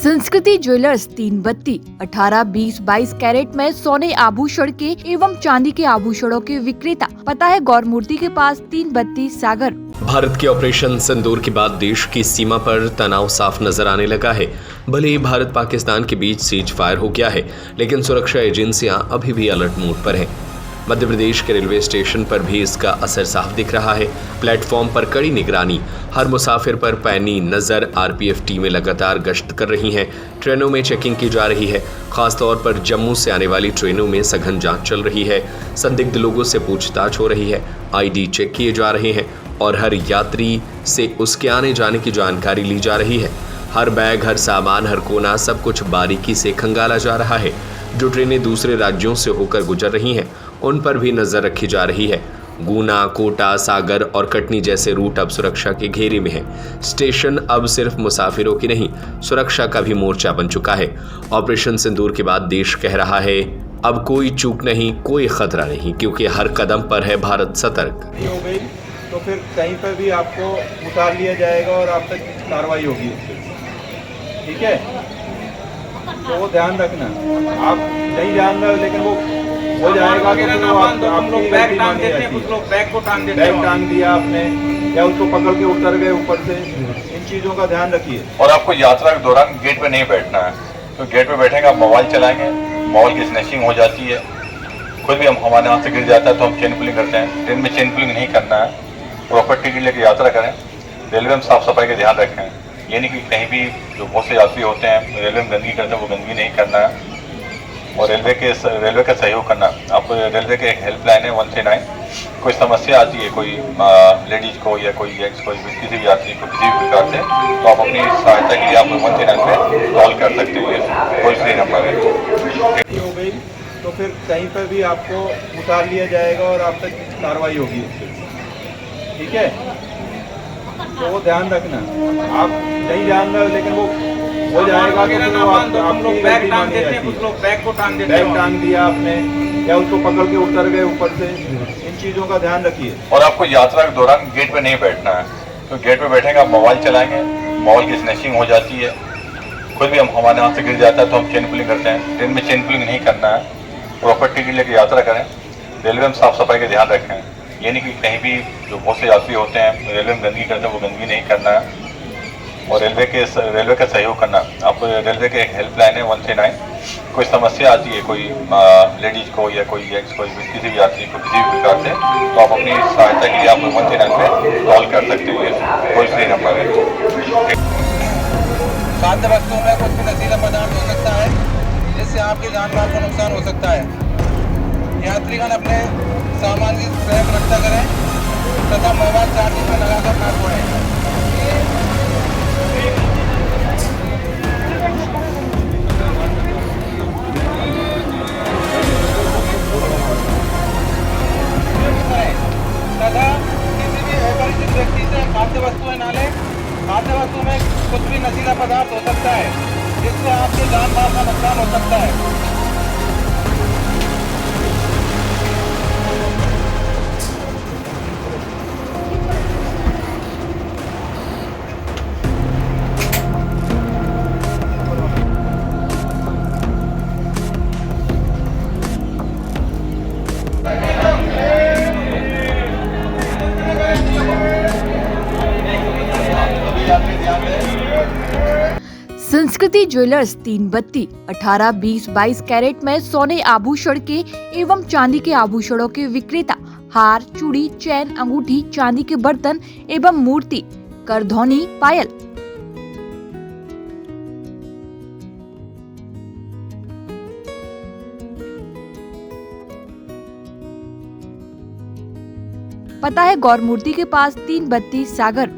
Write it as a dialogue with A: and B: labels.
A: संस्कृति ज्वेलर्स 3 बत्ती 18, 20, 22 कैरेट में सोने आभूषण के एवं चांदी के आभूषणों के विक्रेता। पता है गौरमूर्ति के पास 3 बत्ती सागर।
B: भारत के ऑपरेशन सिंदूर के बाद देश की सीमा पर तनाव साफ नजर आने लगा है। भले ही भारत पाकिस्तान के बीच सीज फायर हो गया है, लेकिन सुरक्षा एजेंसियां अभी भी अलर्ट मोड पर हैं। मध्य प्रदेश के रेलवे स्टेशन पर भी इसका असर साफ दिख रहा है। प्लेटफॉर्म पर कड़ी निगरानी, हर मुसाफिर पर पैनी नजर, आरपीएफ टीमें लगातार गश्त कर रही हैं। ट्रेनों में चेकिंग की जा रही है। खासतौर पर जम्मू से आने वाली ट्रेनों में सघन जांच चल रही है। संदिग्ध लोगों से पूछताछ हो रही है। आईडी चेक किए जा रहे हैं और हर यात्री से उसके आने जाने की जानकारी ली जा रही है। हर बैग, हर सामान, हर कोना, सब कुछ बारीकी से खंगाला जा रहा है। जो ट्रेनें दूसरे राज्यों से होकर गुजर रही हैं, उन पर भी नजर रखी जा रही है। गुना, कोटा, सागर और कटनी जैसे रूट अब सुरक्षा के घेरे में हैं। स्टेशन अब सिर्फ मुसाफिरों की नहीं, सुरक्षा का भी मोर्चा बन चुका है। ऑपरेशन सिंदूर के बाद देश कह रहा है, अब कोई चूक नहीं, कोई खतरा नहीं, क्योंकि हर कदम पर है भारत सतर्क।
C: हो गई तो फिर कहीं पर भी आपको उतार लिया जाएगा और आप तक कार्रवाई होगी। ठीक है, तो वो ध्यान रखना। आप नहीं जान रहे, लेकिन वो हो जाएगा तो फिर आप लोग बैग टांग देते हैं, कुछ लोग बैग को टांग देते हैं, बैग टांग दिया आपने या उसको पकड़ के उतर गए ऊपर से। इन चीज़ों का ध्यान रखिए।
D: और आपको यात्रा के दौरान गेट पे नहीं बैठना है। तो गेट पे बैठेंगे, आप मोबाइल चलाएंगे, मोबाइल की स्नैचिंग हो जाती है। खुद भी हमारे हाथ से गिर जाता है तो हम चेन पुलिंग करते हैं। ट्रेन में चेन पुलिंग नहीं करना है। प्रॉपर टिकट लेकर यात्रा करें। रेलवे में साफ सफाई का ध्यान रखें। ये नहीं कि कहीं भी जो बहुत से यात्री होते हैं रेलवे में गंदगी करते हैं, वो गंदगी नहीं करना है। और रेलवे का सहयोग करना। आप रेलवे के एक हेल्पलाइन है 139। कोई समस्या आती है कोई लेडीज को या कोई जेंट्स को, किसी भी यात्री को किसी भी प्रकार से, तो आप अपनी सहायता के लिए आप 139 पे कॉल कर सकते हैं। टोल फ्री नंबर है।
C: हो गई तो फिर कहीं पर भी आपको उतार लिया जाएगा और आप तक कार्रवाई होगी। ठीक है, तो वो ध्यान रखना। आप नहीं जान रहे, लेकिन वो हो जाएगा तो फिर आप लोग बैग टांग देते हैं, कुछ लोग बैग को टांग देते हैं, बैग टांग दिया आपने या उसको पकड़ के उतर गए ऊपर से। इन चीज़ों का ध्यान रखिए।
D: और आपको यात्रा के दौरान गेट पे नहीं बैठना है। तो गेट पे बैठेंगे, आप मोबाइल चलाएंगे, मोबाइल की स्नैचिंग हो जाती है। खुद भी हमारे हाथ से गिर जाता है तो हम चेन पुलिंग करते हैं। ट्रेन में चेन पुलिंग नहीं करना है। प्रॉपर टिकट लेकर यात्रा करें। रेलवे में साफ सफाई का ध्यान रखें। ये नहीं कि कहीं भी जो बहुत से यात्री होते हैं रेलवे में गंदगी करते हैं, वो गंदगी नहीं करना है। और रेलवे का सहयोग करना। आप रेलवे के एक हेल्पलाइन है 139। कोई समस्या आती है कोई लेडीज को या कोई जेंट्स को, किसी भी यात्री को किसी भी प्रकार से, तो आप अपनी सहायता के लिए आप 139 पे कॉल कर सकते हैं। टोल फ्री नंबर है।
E: खाद्य वस्तुओं में कुछ भी नशीला पदार्थ हो सकता है, जिससे आपके जान माल को नुकसान हो सकता है। यात्रीगण अपने सामान की स्वयं रक्षा करें तथा मोबाइल चार्जिंग में लगाकर न छोड़ें। तथा किसी भी अपरिचित व्यक्ति से खाद्य वस्तुएं ना लें। खाद्य वस्तु में कुछ भी नशीला पदार्थ हो सकता है, जिससे आपके जान माल का नुकसान हो सकता है।
A: संस्कृति ज्वेलर्स 3 बत्ती 18, 20, 22 कैरेट में सोने आभूषण के एवं चांदी के आभूषणों के विक्रेता। हार, चूड़ी, चैन, अंगूठी, चांदी के बर्तन एवं मूर्ति, करधौनी, पायल। पता है गौरमूर्ति के पास 3 बत्ती सागर।